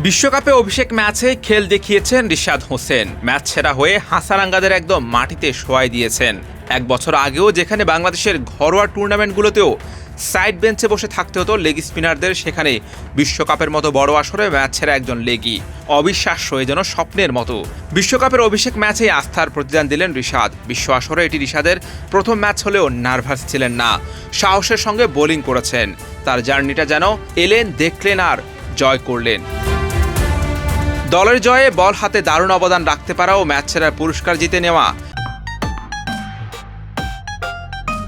বিশ্বকাপে অভিষেক ম্যাচে খেল দেখিয়েছেন রিশাদ হোসেন। ম্যাচ সেরা হয়ে হাসারাঙ্গাদের একদম মাটিতে শোয়াই দিয়েছেন। এক বছর আগেও যেখানে বাংলাদেশের ঘরোয়া টুর্নামেন্টগুলোতেও সাইড বেঞ্চে বসে থাকতে হতো লেগ স্পিনারদের, সেখানে বিশ্বকাপের মতো বড় আসরে ম্যাচ সেরা একজন লেগই অবিশ্বাস্য, যেন স্বপ্নের মতো। বিশ্বকাপের অভিষেক ম্যাচেই আস্থার প্রতিদান দিলেন রিশাদ। বিশ্ব আসরে এটি রিশাদের প্রথম ম্যাচ হলেও নার্ভাস ছিলেন না, সাহসের সঙ্গে বোলিং করেছেন। তার জার্নিটা যেন এলেন, দেখলেন আর জয় করলেন। দলের জয়ে বল হাতে দারুণ অবদান রাখতে পারা ও ম্যাচ সেরার পুরস্কার জিতে নেওয়া।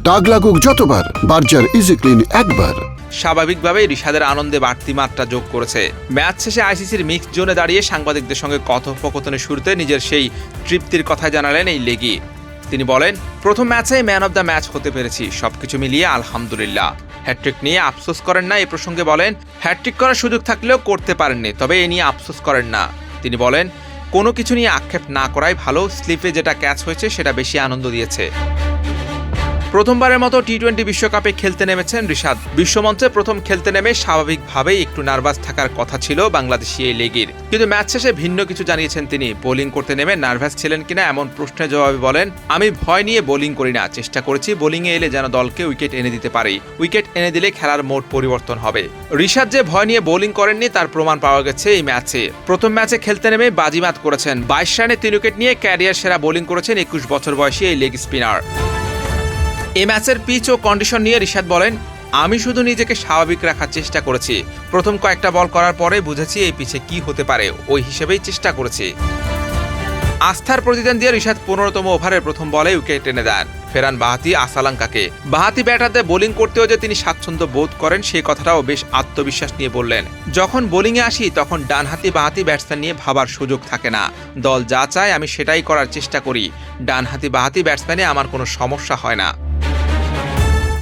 দাগ লাগুক যতবার, বার্জার ইজি ক্লিন একবার। স্বাভাবিকভাবেই রিশাদের আনন্দে বাড়তি মাত্রা যোগ করেছে। ম্যাচ শেষে আইসিসির মিক্স জোনে দাঁড়িয়ে সাংবাদিকদের সঙ্গে কথোপকথনের শুরুতে নিজের সেই তৃপ্তির কথা জানালেন এই লেগি। তিনি বলেন, প্রথম ম্যাচেই ম্যান অব দ্য ম্যাচ হতে পেরেছি, সবকিছু মিলিয়ে আলহামদুলিল্লাহ। হ্যাটট্রিক নিয়ে আফসোস করেন না। এ প্রসঙ্গে বলেন, হ্যাটট্রিক করার সুযোগ থাকলেও করতে পারেননি, তবে এ নিয়ে আফসোস করেন না। তিনি বলেন, কোনো কিছু নিয়ে আক্ষেপ না করাই ভালো। স্লিপে যেটা ক্যাচ হয়েছে সেটা বেশি আনন্দ দিয়েছে। প্রথমবারের মতো টি-20 বিশ্বকাপে খেলতে নেমেছেন রিশাদ। বিশ্বমঞ্চে প্রথম খেলতে নেমে স্বাভাবিকভাবেই একটু নার্ভাস থাকার কথা ছিল বাংলাদেশি এই লেগির, কিন্তু ম্যাচ শেষে ভিন্ন কিছু জানিয়েছেন তিনি। বোলিং করতে নেমে নার্ভাস ছিলেন কিনা এমন প্রশ্নের জবাবে বলেন, আমি ভয় নিয়ে বোলিং করি না, চেষ্টা করেছি বোলিংয়ে এলে যেন দলকে উইকেট এনে দিতে পারি। উইকেট এনে দিলে খেলার মোড পরিবর্তন হবে। রিশাদ যে ভয় নিয়ে বোলিং করেননি তার প্রমাণ পাওয়া গেছে এই ম্যাচে। প্রথম ম্যাচে খেলতে নেমে বাজিমাত করেছেন। 22 রানে 3 উইকেট নিয়ে ক্যারিয়ার সেরা বোলিং করেছেন 21 বছর বয়সী এই লেগ স্পিনার। এই ম্যাচের পিচ ও কন্ডিশন নিয়ে রিশাদ বলেন, আমি শুধু নিজেকে স্বাভাবিক রাখার চেষ্টা করেছি। প্রথম কয়েকটা বল করার পরে বুঝেছি এই পিচে কি হতে পারে, ওই হিসেবেই চেষ্টা করেছি। আস্থার প্রতিদান দিয়ে রিশাদ 15তম ওভারের প্রথম বলে উইকেট এনে দেন, ফেরান বাঁহাতি আসালাঙ্কাকে। বাঁহাতি ব্যাটারদের বোলিং করতেও যে তিনি স্বাচ্ছন্দ্য বোধ করেন সেই কথাটাও বেশ আত্মবিশ্বাস নিয়ে বললেন। যখন বোলিংয়ে আসি তখন ডানহাতি বাঁহাতি ব্যাটসম্যান নিয়ে ভাবার সুযোগ থাকে না। দল যা চায় আমি সেটাই করার চেষ্টা করি। ডানহাতি বাঁহাতি ব্যাটসম্যানে আমার কোনো সমস্যা হয় না।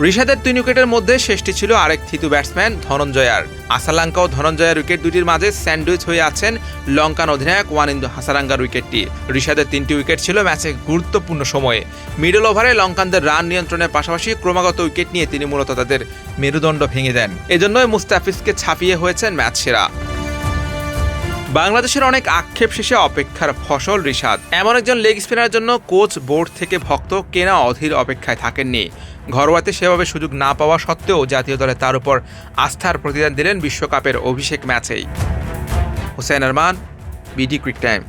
রিশাদের 3 উইকেটের মধ্যে শেষটি ছিল আরেক থিতু ব্যাটসম্যান ধনঞ্জয়ার। আসালাঙ্কা ও ধনঞ্জয়ার উইকেট দুটির মাঝে স্যান্ডউইচ হয়ে আছেন লঙ্কান অধিনায়ক ওয়ানিন্দু হাসারাঙ্গার উইকেটটি। রিশাদের 3টি উইকেট ছিল ম্যাচে গুরুত্বপূর্ণ সময়ে। মিডল ওভারে লঙ্কানদের রান নিয়ন্ত্রণের পাশাপাশি ক্রমাগত উইকেট নিয়ে তিনি মূলত তাদের মেরুদণ্ড ভেঙে দেন। এজন্যই মুস্তাফিজকে ছাপিয়ে হয়েছেন ম্যাচ সেরা। বাংলাদেশের অনেক আক্ষেপ শেষে অপেক্ষার ফসল রিশাদ। এমন একজন লেগ স্পিনারের জন্য কোচ, বোর্ড থেকে ভক্ত কেনা অধীর অপেক্ষায় থাকেননি। ঘরোয়াতে সেভাবে সুযোগ না পাওয়া সত্ত্বেও জাতীয় দলে তার উপর আস্থার প্রতিদান দিলেন বিশ্বকাপের অভিষেক ম্যাচেই। Hossain Arman, BD Cric time.